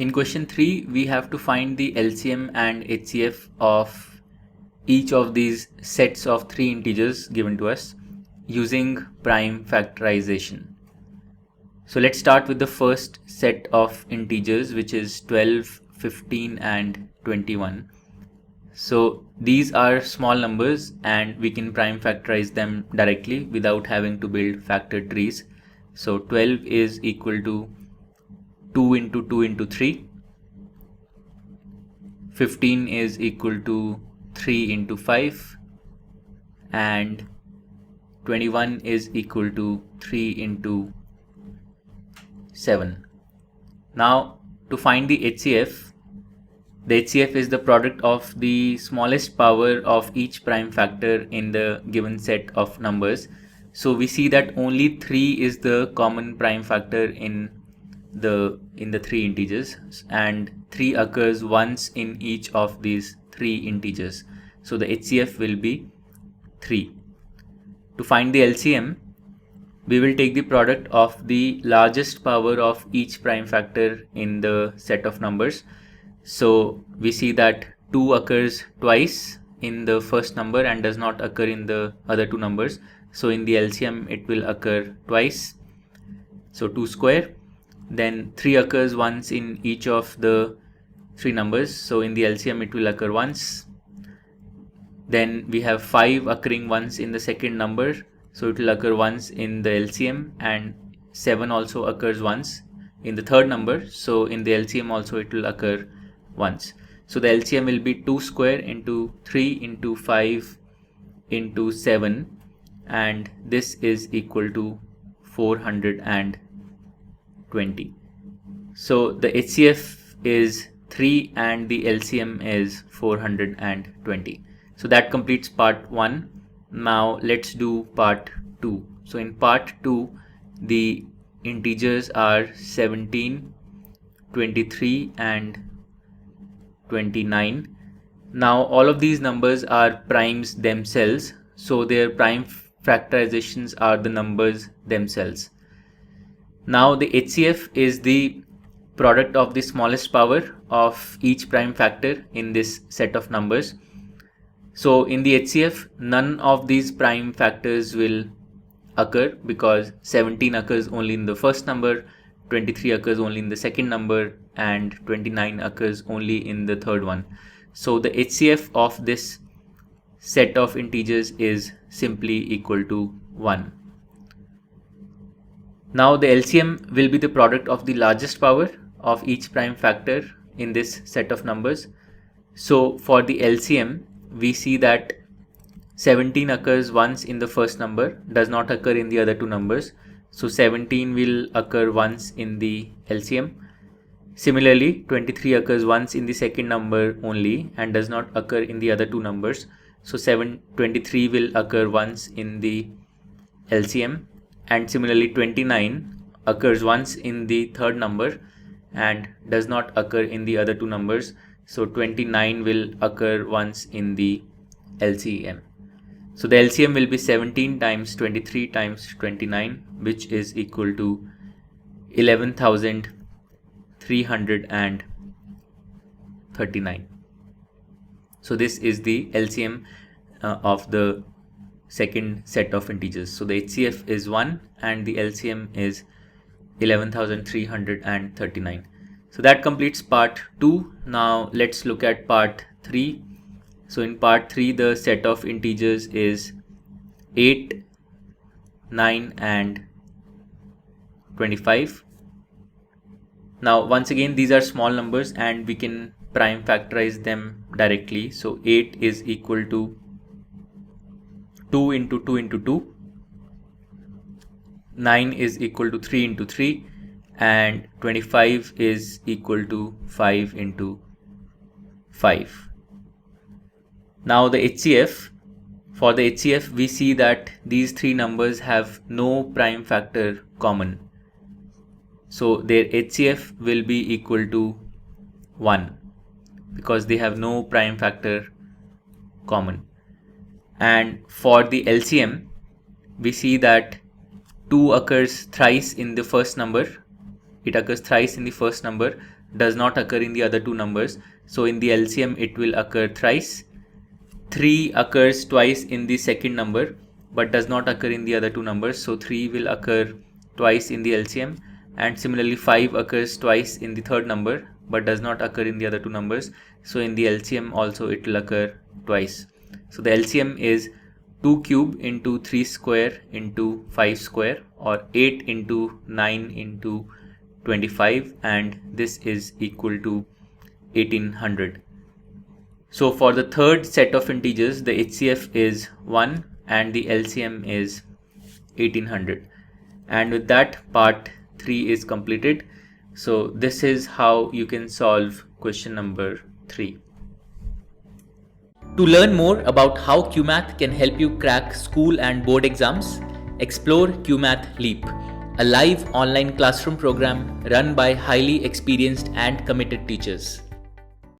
In question 3, we have to find the LCM and HCF of each of these sets of 3 integers given to us using prime factorization. So let's start with the first set of integers, which is 12, 15 and 21. So these are small numbers and we can prime factorize them directly without having to build factor trees. So 12 is equal to 2 into 2 into 3. 15 is equal to 3 into 5 and 21 is equal to 3 into 7. Now to find the HCF is the product of the smallest power of each prime factor in the given set of numbers. So we see that only 3 is the common prime factor in the 3 integers, and 3 occurs once in each of these 3 integers. So the HCF will be 3. To find the LCM, we will take the product of the largest power of each prime factor in the set of numbers. So we see that 2 occurs twice in the first number and does not occur in the other 2 numbers. So in the LCM it will occur twice, so 2 square. Then 3 occurs once in each of the 3 numbers, so in the LCM it will occur once. Then we have 5 occurring once in the second number, so it will occur once in the LCM, and 7 also occurs once in the third number, so in the LCM also it will occur once. So the LCM will be 2 square into 3 into 5 into 7, and this is equal to 420. So the HCF is 3 and the LCM is 420. So that completes part 1. Now let's do part 2. So in part 2, the integers are 17, 23 and 29. Now all of these numbers are primes themselves, so their prime factorizations are the numbers themselves. Now the HCF is the product of the smallest power of each prime factor in this set of numbers. So in the HCF, none of these prime factors will occur because 17 occurs only in the first number, 23 occurs only in the second number, and 29 occurs only in the third one. So the HCF of this set of integers is simply equal to 1. Now the LCM will be the product of the largest power of each prime factor in this set of numbers. So for the LCM, we see that 17 occurs once in the first number, does not occur in the other 2 numbers. So 17 will occur once in the LCM. Similarly, 23 occurs once in the second number only and does not occur in the other 2 numbers. So 23 will occur once in the LCM. And similarly 29 occurs once in the third number and does not occur in the other 2 numbers. So 29 will occur once in the LCM. So the LCM will be 17 times 23 times 29, which is equal to 11,339. So this is the LCM of the second set of integers. So the HCF is 1 and the LCM is 11,339. So that completes part 2. Now let's look at part 3. So in part 3, the set of integers is 8, 9 and 25. Now once again, these are small numbers and we can prime factorize them directly. So 8 is equal to 2 into 2 into 2. 9 is equal to 3 into 3. And 25 is equal to 5 into 5. Now the HCF, for the HCF we see that these 3 numbers have no prime factor common. So their HCF will be equal to 1 because they have no prime factor common. And for the LCM, we see that 2 occurs thrice in the first number. It occurs thrice in the first number. does not occur in the other two numbers. So in the LCM it will occur thrice. 3 occurs twice in the second number but does not occur in the other two numbers. So 3 will occur twice in the LCM, and similarly 5 occurs twice in the third number but does not occur in the other two numbers. So in the LCM also it will occur twice. So the LCM is 2 cube into 3 square into 5 square, or 8 into 9 into 25, and this is equal to 1800. So for the third set of integers, the HCF is 1 and the LCM is 1800. And with that, part 3 is completed. So this is how you can solve question number 3. To learn more about how QMath can help you crack school and board exams, explore QMath Leap, a live online classroom program run by highly experienced and committed teachers.